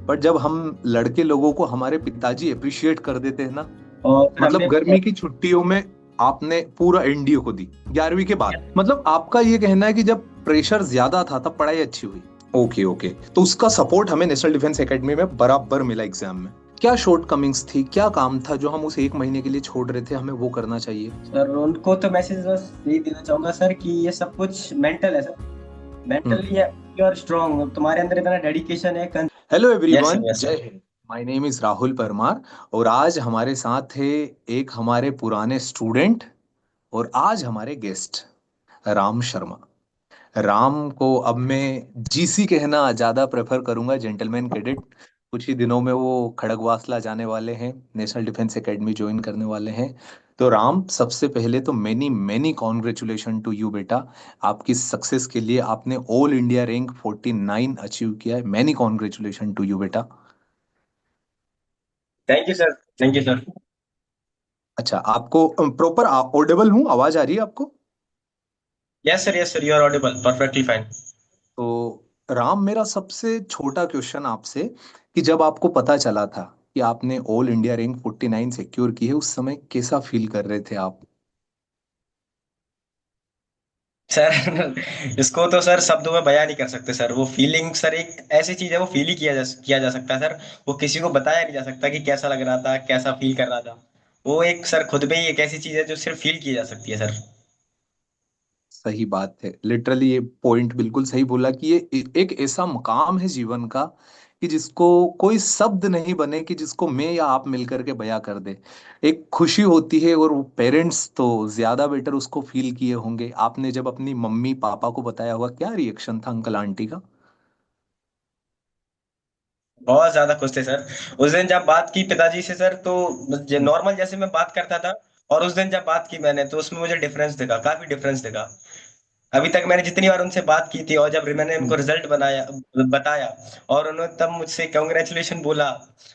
But जब हम लड़के लोगों को हमारे पिताजी अप्रिशिएट कर देते हैं ना, और मतलब हमने गर्मी की छुट्टियों में आपने पूरा एनडीए को दी 11वीं के बाद, मतलब आपका ये कहना है कि जब प्रेशर ज्यादा था तब पढ़ाई अच्छी हुई। ओके ओके, तो उसका सपोर्ट हमें नेशनल डिफेंस एकेडमी में बराबर मिला एग्जाम में। क्या शॉर्ट कमिंग्स थी, क्या काम था जो हम उस एक महीने के लिए छोड़ रहे थे, हमें वो करना चाहिए। सर उनको तो मैसेज बस यही देना चाहूंगा सर कि ये सब कुछ मेंटल है सर। मेंटली है, यू आर स्ट्रांग, तुम्हारे अंदर इतना डेडिकेशन है। Hello yes everyone, sir, yes जय sir. Hind. My name is Rahul Parmar. और आज हमारे साथ है एक हमारे पुराने स्टूडेंट और आज हमारे गेस्ट राम शर्मा। राम को अब मैं जीसी कहना ज्यादा प्रेफर करूंगा, जेंटलमैन कैडेट। कुछ ही दिनों में वो खड़गवासला जाने वाले हैं, नेशनल डिफेंस एकेडमी ज्वाइन करने वाले हैं। तो राम, सबसे पहले तो many many congratulation to you बेटा। आपकी सक्सेस के लिए आपने ऑल इंडिया रैंक 49 अचीव किया है। मेनी कॉन्ग्रेचुलेशन टू यू बेटा। Thank you sir, thank you sir. अच्छा, आपको प्रॉपर ऑडिबल हूँ, आवाज आ रही है आपको। Yes sir, you are audible perfectly fine. तो राम, मेरा सबसे छोटा क्वेश्चन आपसे कि जब आपको पता चला था कि आपने ऑल इंडिया रैंक 49 सिक्योर की है, उस समय कैसा फील कर रहे थे आप। सर इसको तो सर शब्दों में बयान नहीं कर सकते सर। वो फीलिंग सर एक ऐसी चीज है, वो फील ही किया जा सकता है सर। वो किसी को बताया नहीं जा सकता कि कैसा लग रहा था, कैसा फील कर रहा था। वो एक सर खुद में ही एक ऐसी चीज है जो सिर्फ फील की जा सकती है सर। सही बात है, लिटरली ये पॉइंट बिल्कुल सही बोला कि ये एक ऐसा मकाम है जीवन का कि जिसको कोई शब्द नहीं बने, कि जिसको मैं या आप मिलकर के बयां कर दे। एक खुशी होती है, और वो पेरेंट्स तो ज्यादा बेटर उसको फील किए होंगे। आपने जब अपनी मम्मी पापा को बताया होगा, क्या रिएक्शन था अंकल आंटी का। बहुत ज्यादा खुश थे सर। उस दिन जब बात की पिताजी से सर, तो हम्म। नॉर्मल जैसे मैं बात करता था, और उस दिन जब बात की मैंने, तो उसमें मुझे डिफरेंस दिखा, काफी डिफरेंस दिखा। अभी तक मैंने जितनी बार उनसे बात की थी, और जब मैंने उनको हम्म। रिजल्ट बनाया बताया, और उन्होंने तब मुझसे कंग्रेचुलेशन बोला,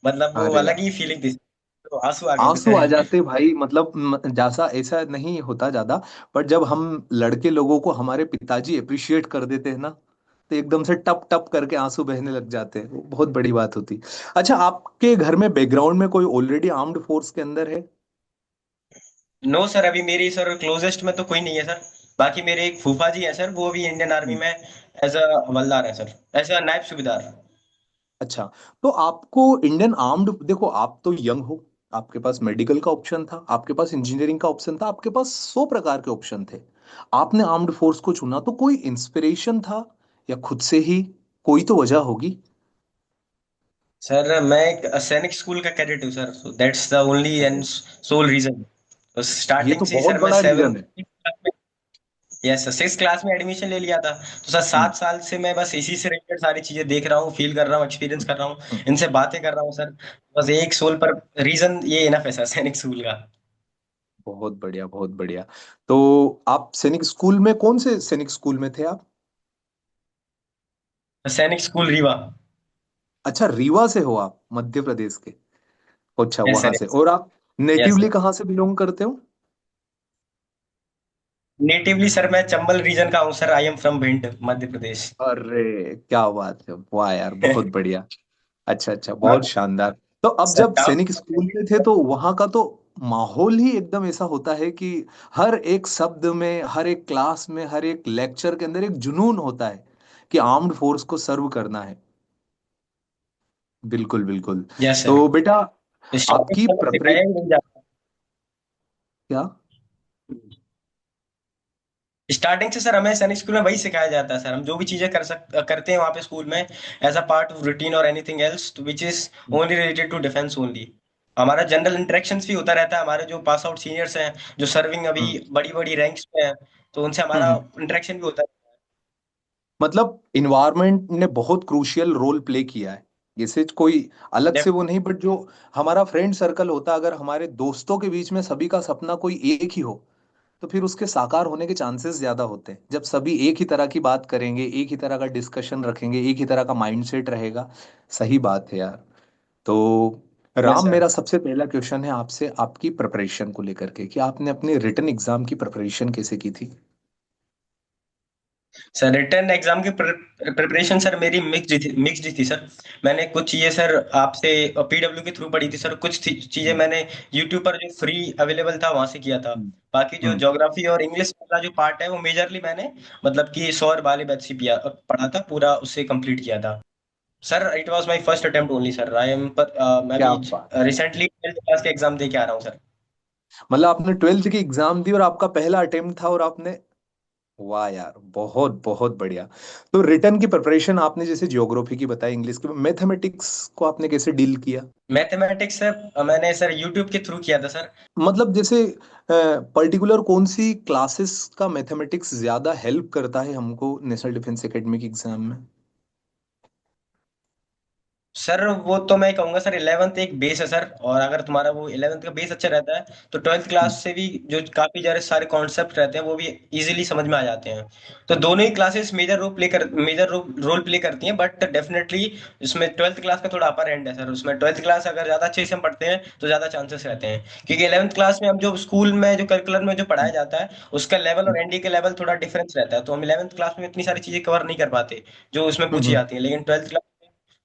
मतलब वो अरे अलग यार, ही फीलिंग थी। तो आंसू आ गए थे आंसू आ सर। जाते भाई, मतलब जैसा ऐसा नहीं होता ज्यादा। पर जब हम लड़के लोगों को हमारे पिताजी अप्रिशिएट कर देते हैं ना, तो एकदम से टप टप करके आंसू बहने लग जाते हैं, वो बहुत बड़ी बात होती। अच्छा, आपके घर में बैकग्राउंड में कोई ऑलरेडी आर्म्ड फोर्स के अंदर है। नो सर, अभी मेरी सर क्लोजेस्ट में तो कोई नहीं है सर। बाकी मेरे एक फूफा जी हैं सर, वो भी इंडियन आर्मी हम्म। में एज अ हवलदार है सर, एज अ नायब सूबेदार। अच्छा, तो आपको इंडियन आर्म्ड, देखो आप तो यंग हो, आपके पास मेडिकल का ऑप्शन था, आपके पास इंजीनियरिंग का ऑप्शन था, आपके पास 100 प्रकार के ऑप्शन थे। आपने आर्म्ड फोर्स को चुना, तो कोई इंस्पिरेशन था या खुद से ही, कोई तो वजह होगी। सर मैं एक सैनिक स्कूल का कैडेट हूँ sir, so that's the only अरे, एंड सोल रीजन। तो ये स्टार्टिंग तो से ही बहुत सर मैं बड़ा सेवन रीजन है। यस सर 6 क्लास में एडमिशन ले लिया था। तो सर हम्म। 7 साल से मैं बस इसी से रिलेटेड सारी चीजें देख रहा हूँ, फील कर रहा हूँ, एक्सपीरियंस कर रहा हूँ, हम्म। इनसे बातें कर रहा हूँ सर। बस एक सोल पर रीजन ये इनफ है सर, सैनिक स्कूल का। बहुत बढ़िया, बहुत बढ़िया। तो आप सैनिक स्कूल में, कौन से सैनिक स्कूल में थे आप। सैनिक स्कूल रीवा। अच्छा, रीवा से हो आप, मध्य प्रदेश के। अच्छा, यस वहां सर, से। और आप यस नेटिवली सर। कहाँ से बिलोंग करते हो। नेटिवली सर मैं चंबल रीजन का हूँ sir, I am from Bhind, Madhya Pradesh. अरे क्या बात है, वाह यार, बहुत बढ़िया। अच्छा अच्छा, बहुत मत शानदार। तो अब सर जब डाउन। सैनिक स्कूल में थे तो वहां का तो माहौल ही एकदम ऐसा होता है कि हर एक शब्द में, हर एक क्लास में, हर एक लेक्चर के अंदर एक जुनून होता है कि आर्म्ड फोर्स को सर्व करना है। बिल्कुल बिल्कुल। Yes sir. तो बेटा, स्टार्टिंग आपकी से हमें प्रिपरे सिखाया ही नहीं जाता। क्या। स्टार्टिंग से सर हमें सैनिक स्कूल में वही सिखाया जाता है सर। हम जो भी चीजें करते हैं वहां पे स्कूल में, as a part of routine और anything else which is only related to defence only. हमारा जनरल इंटरेक्शंस भी होता रहता है, हमारे जो पास आउट सीनियर्स हैं, जो सर्विंग अभी हम्म। बड़ी बड़ी रैंक्स पे हैं, तो उनसे हम्म। हमारा इंटरेक्शन भी होता है। मतलब इन्वायरमेंट ने बहुत क्रूशियल रोल प्ले किया है। जैसे कोई अलग से वो नहीं, बट जो हमारा फ्रेंड सर्कल होता, अगर हमारे दोस्तों के बीच में सभी का सपना कोई एक ही हो, तो फिर उसके साकार होने के चांसेस ज्यादा होते हैं। जब सभी एक ही तरह की बात करेंगे, एक ही तरह का डिस्कशन रखेंगे, एक ही तरह का माइंडसेट रहेगा। सही बात है यार। तो यस राम, सर। मेरा सबसे पहला क्वेश्चन है आपसे, आपकी प्रिपरेशन को लेकर के कि आपने अपने रिटन एग्जाम की प्रिपरेशन कैसे की थी। सर रिटर्न एग्जाम की प्रिपरेशन सर मेरी मिक्स्ड ही थी सर। मैंने कुछ चीजें सर आपसे पीडब्ल्यू के थ्रू पढ़ी थी सर, कुछ चीजें हम्म मैंने यूट्यूब पर जो फ्री अवेलेबल था वहां से किया था। हम्म बाकी जो हम्म। ज्योग्राफी और इंग्लिश वाला जो पार्ट है वो मेजरली मैंने मतलब कि सौर वाले बैच से पढ़ा था, पूरा उससे कंप्लीट किया था। Sir it was my first attempt only sir, I M पर मैं क्या भी बात है। रिसेंटली 12th क्लास के एग्जाम दे के आ रहा हूँ सर। मतलब आपने ट्वेल्थ की एग्जाम दी और आपका पहला अटेम्प्ट था और आपने, वाह यार, बहुत बहुत बढ़िया। तो रिटर्न की प्रिपरेशन आपने जैसे ज्योग्राफी की बताई, इंग्लिश की, मैथमेटिक्स को आपने कैसे डील किया? मैथमेटिक्स सर मैंने सर यूट्यूब के थ्रू किया था सर। मतलब जैसे पर्टिकुलर कौन सी क्लासेस का मैथमेटिक्स ज्यादा हेल्प करता है हमको नेशनल डिफेंस एकेडमी की एग्जाम में? सर वो तो मैं कहूंगा सर 11th एक बेस है सर, और अगर तुम्हारा वो 11th का बेस अच्छा रहता है तो 12th क्लास हम्म से भी जो काफी सारे कॉन्सेप्ट रहते हैं वो भी इजीली समझ में आ जाते हैं। तो दोनों ही क्लासेस मेजर रोल प्ले करती हैं, बट डेफिनेटली इसमें 12th क्लास का थोड़ा अपर एंड है सर। उसमें 12th क्लास अगर ज्यादा अच्छे से हम पढ़ते हैं तो ज्यादा चांसेस रहते हैं, क्योंकि 11th क्लास में हम जो स्कूल में जो करिकुलर में जो पढ़ाया हम्म जाता है उसका लेवल और हम्म एनडी के लेवल थोड़ा डिफरेंस रहता है, तो हम 11th क्लास में इतनी सारी चीजें कवर नहीं कर पाते जो उसमें हम्म पूछी हम्म जाती है। लेकिन 12th क्लास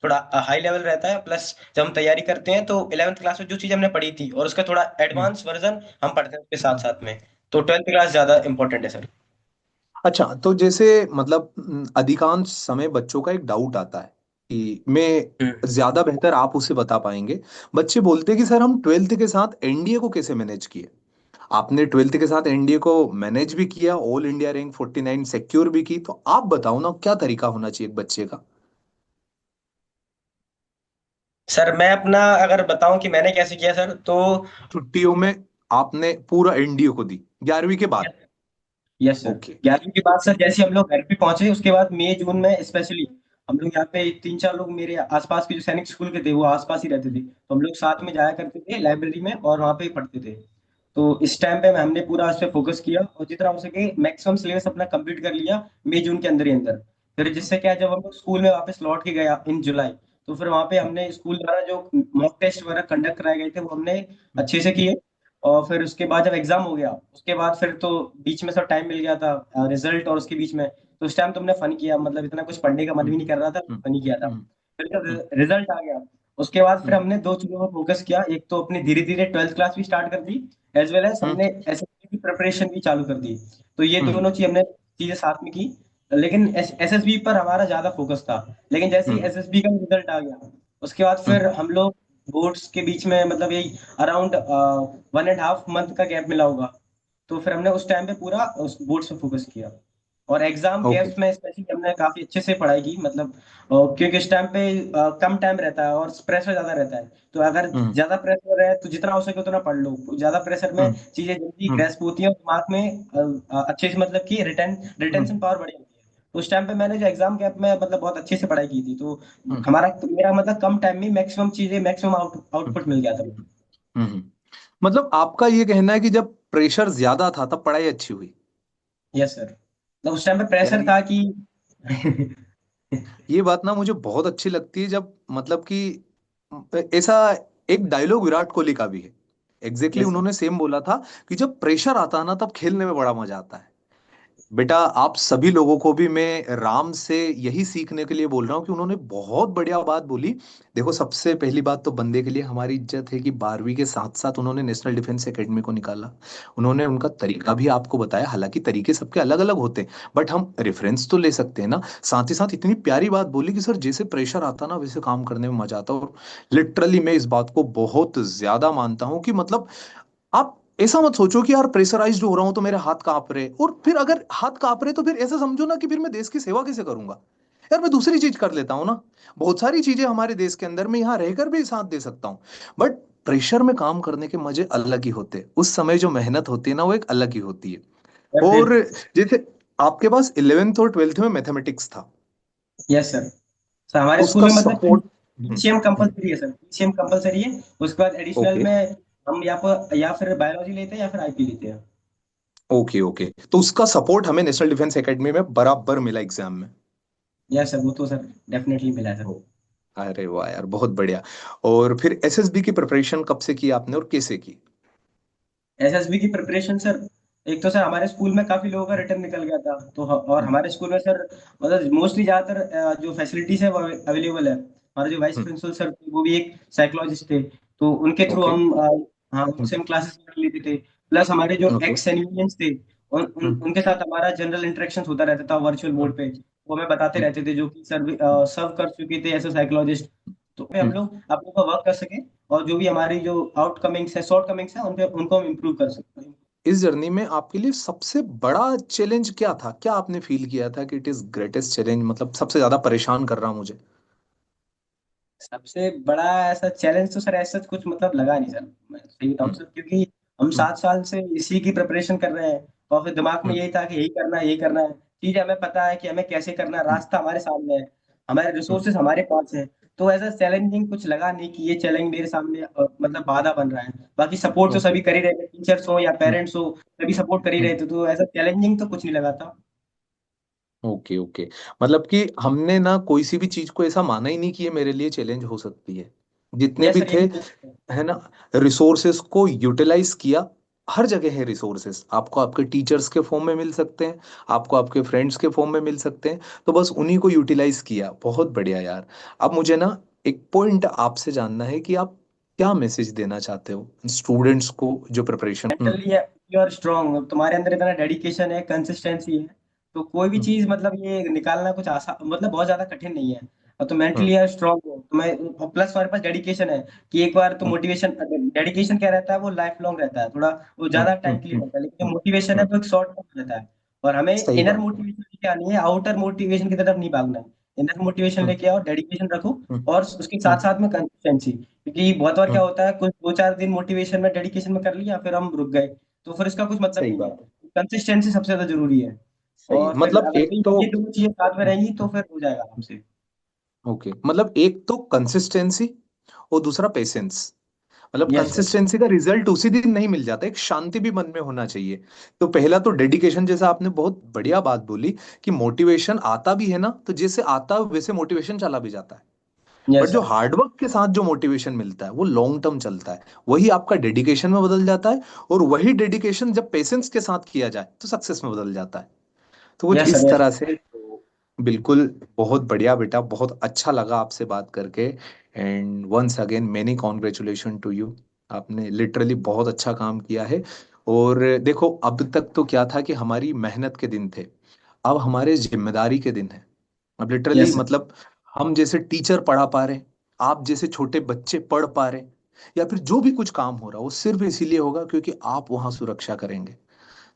थोड़ा हाई लेवल रहता है, प्लस जब हम तैयारी करते हैं तो 11th क्लास में जो चीज हमने पढ़ी थी और उसका थोड़ा हम्म। एडवांस वर्जन हम पढ़ते हैं उसके साथ साथ में। तो 12th क्लास ज्यादा इंपॉर्टेंट है सर। अच्छा, तो जैसे मतलब अधिकांश समय बच्चों का एक डाउट आता है कि हम्म। मैं ज्यादा बेहतर आप उसे बता पाएंगे। बच्चे बोलते हैं कि सर हम ट्वेल्थ के साथ एनडीए को कैसे मैनेज किए? आपने ट्वेल्थ के साथ एनडीए को मैनेज भी किया, ऑल इंडिया रैंक 49 सिक्योर भी की, तो आप बताओ ना क्या तरीका होना चाहिए एक बच्चे का? सर मैं अपना अगर बताऊं कि मैंने कैसे किया सर तो छुट्टियों में आपने पूरा एनडीए को दी 11वीं के बाद? Yes sir. ओके। 11वीं के बाद सर जैसे हम लोग घर पे पहुंचे उसके बाद मई जून में स्पेशली हम लोग यहाँ पे 3-4 लोग मेरे आसपास के जो सैनिक स्कूल के थे वो आसपास ही रहते थे, तो हम लोग साथ में जाया करते थे लाइब्रेरी में और वहाँ पे ही पढ़ते थे। तो इस टाइम पे हमने पूरा इस पे फोकस किया और जितना हो सके मैक्सिमम सिलेबस अपना कंप्लीट कर लिया मई जून के अंदर ही अंदर। फिर जिससे क्या जब हम लोग स्कूल में वापस लौट के गया इन जुलाई, तो फिर वहाँ पे हमने स्कूल द्वारा जो मॉक टेस्ट वगैरह कंडक्ट कराए गए थे वो हमने अच्छे से किए। और फिर उसके बाद जब एग्जाम हो गया उसके बाद फिर तो बीच में सब टाइम मिल गया था रिजल्ट और उसके बीच में, तो उस टाइम तुमने फन किया, मतलब इतना कुछ पढ़ने का मन भी नहीं कर रहा था, फन ही किया था। फिर जब रिजल्ट आ गया उसके बाद फिर हमने दो चीजों पर फोकस किया, एक तो अपनी धीरे धीरे 12th क्लास भी स्टार्ट कर दी, एज वेल एज हमने एसएसबी की प्रिपरेशन भी चालू कर दी। तो ये दोनों चीज हमने चीजें साथ में की। लेकिन एसएसबी पर हमारा ज्यादा फोकस था। लेकिन जैसे ही एसएसबी का रिजल्ट आ गया उसके बाद फिर हम लोग बोर्ड्स के बीच में मतलब यही अराउंड 1.5 मंथ का गैप मिला होगा, तो फिर हमने उस टाइम पे पूरा उस बोर्ड्स पे फोकस किया। और एग्जाम ओके। गैप्स में स्पेशली हमने काफी अच्छे से पढ़ाई की, मतलब क्योंकि इस टाइम पे कम टाइम रहता है और प्रेशर ज्यादा रहता है। तो अगर ज्यादा प्रेशर है तो जितना हो सके उतना पढ़ लो, ज्यादा प्रेशर में चीजें जल्दी ग्रेस्प होती हैं और दिमाग में अच्छे से मतलब कि रिटेंशन पावर बढ़ जाती है। तो उस टाइम पे मैंने जो एग्जाम गैप में मतलब बहुत अच्छे से पढ़ाई की थी, तो हमारा मेरा मतलब कम टाइम में मैक्सिमम चीजें मैक्सिमम आउटपुट मिल गया था। मतलब आपका ये कहना है कि जब प्रेशर ज्यादा था तब पढ़ाई अच्छी हुई? यस सर, तो उस टाइम पे यार प्रेशर था कि ये बात ना मुझे बहुत अच्छी लगती है, जब मतलब कि ऐसा एक डायलॉग विराट कोहली का भी है, एग्जैक्टली यस सर। उन्होंने सेम बोला था कि जब प्रेशर आता है ना तब खेलने में बड़ा मजा आता है। बेटा, आप सभी लोगों को भी मैं राम से यही सीखने के लिए बोल रहा हूँ कि उन्होंने बहुत बढ़िया बात बोली। देखो, सबसे पहली बात तो बंदे के लिए हमारी इज्जत है कि 12वीं के साथ साथ उन्होंने नेशनल डिफेंस एकेडमी को निकाला। उन्होंने उनका तरीका भी आपको बताया, हालांकि तरीके सबके अलग अलग होते हैं, बट हम रेफरेंस तो ले सकते हैं ना। साथ ही साथ इतनी प्यारी बात बोली कि सर जैसे प्रेशर आता ना वैसे काम करने में मजा आता। और लिटरली मैं इस बात को बहुत ज्यादा मानता हूँ कि मतलब आप ऐसा मत सोचो कि यार प्रेशराइज्ड हो रहा हूं तो मेरे हाथ कांप रहे, और फिर अगर हाथ कांप रहे तो फिर ऐसा समझो ना कि फिर मैं देश की सेवा कैसे करूंगा। यार मैं दूसरी चीज कर लेता हूँ ना। बहुत सारी चीजें हमारे देश के अंदर मैं यहाँ रहकर भी साथ दे सकता हूँ। बट प्रेशर में काम करने के मजे अलग ही होते हैं, उस समय जो मेहनत होती है ना वो एक अलग ही होती है। और जैसे आपके पास 11th और 12th में मैथमेटिक्स था, यस सर। सर हमारे स्कूल उसका में मतलब सपोर्ट। पीसीएम कंपलसरी है सर, पीसीएम कंपलसरी है। उसके बाद एडिशनल ओके में हम या फिर बायोलॉजी लेते हैं या फिर आईपी लेते हैं। ओके ओके, तो उसका सपोर्ट हमें नेशनल डिफेंस एकेडमी में बराबर मिला एग्जाम में? यस सर, वो तो सर डेफिनेटली मिला है सर। ओ, अरे वाह यार, बहुत बढ़िया। और फिर एसएसबी की प्रिपरेशन कब से की आपने और कैसे की? एसएसबी की प्रिपरेशन सर एक तो सर हमारे स्कूल में काफी लोगों का रिटर्न निकल गया था, तो और हम्म, हमारे स्कूल में सर मतलब मोस्टली ज्यादातर जो फैसिलिटीज है वो अवेलेबल है। हमारे जो वाइस हम्म, प्रिंसिपल सर थे वो भी एक साइकोलॉजिस्ट थे, तो उनके थ्रू ओके। हम हाँ हम्म, उनसे हम क्लासेस कर लेते थे। प्लस हमारे जो ओके। एक्स एनिमियंस थे हम्म, उनके साथ हमारा जनरल इंटरेक्शन होता रहता था वर्चुअल हम्म, मोड पे। वो हमें बताते हम्म, रहते थे जो कि सर्व सर्व कर चुके थे एज साइकोलॉजिस्ट, तो हम हम्म। लोग अपने का वर्क कर सके और जो भी हमारी जो आउटकमिंग्स है शॉर्ट कमिंग्स है उन पे उनको हम इम्प्रूव कर सकते हैं। इस जर्नी में आपके लिए सबसे बड़ा चैलेंज क्या था? क्या आपने फील किया था कि इट इज ग्रेटेस्ट चैलेंज, मतलब सबसे ज्यादा परेशान कर रहा मुझे? सबसे बड़ा ऐसा चैलेंज तो सर ऐसा कुछ मतलब लगा नहीं सर, मैं सही बताऊं हम्म, सर, क्योंकि हम हम्म, 7 साल से इसी की प्रिपरेशन कर रहे हैं और फिर दिमाग में हम्म, यही था कि यही करना है यही करना है। चीज हमें पता है कि हमें कैसे करना है, हम्म, रास्ता हमारे सामने है, हमारे हम्म, रिसोर्सेज हमारे पास है। तो ऐसा चैलेंजिंग कुछ लगा नहीं कि ये चैलेंज मेरे सामने मतलब बाधा बन रहा है। बाकी सपोर्ट तो ओके। सभी कर ही रहे थे, टीचर्स हो या हम्म, पेरेंट्स हो, सभी सपोर्ट कर ही हम्म, रहे थे, तो ऐसा चैलेंजिंग तो कुछ नहीं लगा था। Okay, okay. मतलब कि हमने ना कोई सी भी चीज को ऐसा माना ही नहीं कि ये मेरे लिए चैलेंज हो सकती है। जितने यस भी सर थे, यही तो। है ना, रिसोर्सेस को यूटिलाइज किया। हर जगह है रिसोर्सेस, आपको आपके टीचर्स के फॉर्म में मिल सकते हैं, आपको आपके फ्रेंड्स के फॉर्म में मिल सकते हैं। तो बस उन्हीं को यूटिलाइज किया। बहुत बढ़िया यार। अब मुझे ना एक पॉइंट आपसे जानना है कि आप क्या मैसेज देना चाहते हो स्टूडेंट्स को जो preparation. Mentally you are strong, तुम्हारे अंदर इतना डेडिकेशन है कंसिस्टेंसी है, तो कोई भी हम्म, चीज मतलब ये निकालना कुछ आसान मतलब बहुत ज्यादा कठिन नहीं है। और तो हम्म, मेंटली यार स्ट्रांग हो तुम्हें, प्लस तुम्हारे पास डेडिकेशन है कि एक बार तो हम्म, मोटिवेशन। डेडिकेशन क्या रहता है वो लाइफ लॉन्ग रहता है, थोड़ा वो हम्म, ज्यादा टाइम हम्म, के लिए रहता है, लेकिन जो मोटिवेशन है हम्म, वो एक शॉर्ट टर्म रहता है। और हमें सही इनर बात है। मोटिवेशन लेके आनी है, आउटर मोटिवेशन की तरफ नहीं भागना है। इनर मोटिवेशन हम्म, लेके आओ, डेडिकेशन रखो हम्म, और उसके साथ हम्म, साथ में कंसिस्टेंसी, क्योंकि बहुत बार क्या हम्म, होता है कुछ 2 4 दिन मोटिवेशन में डेडिकेशन में कर लिया फिर हम रुक गए, तो फिर इसका कुछ मतलब सही नहीं है। बात है। कंसिस्टेंसी सबसे ज्यादा जरूरी है। सही है। और फिर मतलब अगर एक तो, ये दोनों चीजें साथ में रहेंगी तो फिर हो जाएगा हमसे। ओके, मतलब एक तो कंसिस्टेंसी और दूसरा पेशेंस। मतलब यस सर। कंसिस्टेंसी का रिजल्ट उसी दिन नहीं मिल जाता, एक शांति भी मन में होना चाहिए। तो पहला तो डेडिकेशन, जैसा आपने बहुत बढ़िया बात बोली कि मोटिवेशन आता भी है ना, तो जैसे आता है वैसे मोटिवेशन चला भी जाता है। बट यस जो सर। हार्डवर्क के साथ जो मोटिवेशन मिलता है वो लॉन्ग टर्म चलता है। वही आपका डेडिकेशन में बदल जाता है। और वही डेडिकेशन जब पेशेंस के साथ किया जाए तो सक्सेस में बदल जाता है। तो कुछ यस सर। इस यस। तरह से तो, बिल्कुल। बहुत बढ़िया बेटा, बहुत अच्छा लगा आपसे बात करके। And once again many congratulation to you. आपने लिटरली बहुत अच्छा काम किया है। और देखो, अब तक तो क्या था कि हमारी मेहनत के दिन थे, अब हमारे जिम्मेदारी के दिन है। अब लिटरली यस सर। मतलब हम जैसे टीचर पढ़ा पा रहे, आप जैसे छोटे बच्चे पढ़ पा रहे, या फिर जो भी कुछ काम हो रहा है वो सिर्फ इसीलिए होगा क्योंकि आप वहां सुरक्षा करेंगे।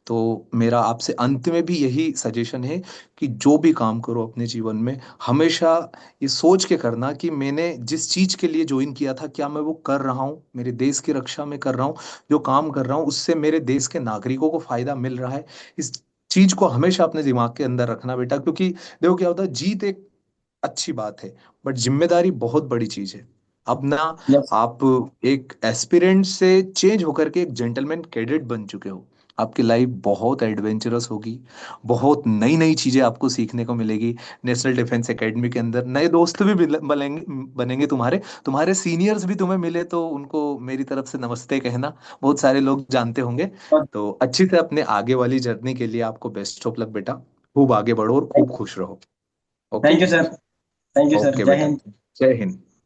तो मेरा आपसे अंत में भी यही सजेशन है कि जो भी काम करो अपने जीवन में, हमेशा ये सोच के करना कि मैंने जिस चीज के लिए ज्वाइन किया था क्या मैं वो कर रहा हूँ, मेरे देश की रक्षा में कर रहा हूँ, जो काम कर रहा हूँ उससे मेरे देश के नागरिकों को फायदा मिल रहा है। इस चीज को हमेशा अपने दिमाग के अंदर रखना बेटा, क्योंकि देखो क्या होता है, जीत एक अच्छी बात है, बट जिम्मेदारी बहुत बड़ी चीज है। अब ना यस। आप एक एस्पिरेंट से चेंज होकर के एक जेंटलमैन कैडेट बन चुके हो। आपकी लाइफ बहुत एडवेंचरस होगी, बहुत नई नई चीजें आपको सीखने को मिलेगी। नेशनल डिफेंस एकेडमी के अंदर नए दोस्त भी बनेंगे, बनेंगे तुम्हारे, तुम्हारे सीनियर्स भी तुम्हें मिले तो उनको मेरी तरफ से नमस्ते कहना। बहुत सारे लोग जानते होंगे। तो अच्छी से अपने आगे वाली जर्नी के लिए आपको बेस्ट ऑफ लक बेटा। खूब आगे बढ़ो और खूब खुश रहो। Okay. Thank you sir. Thank you sir. Okay जय बेटा। हिंद। जय हिंद।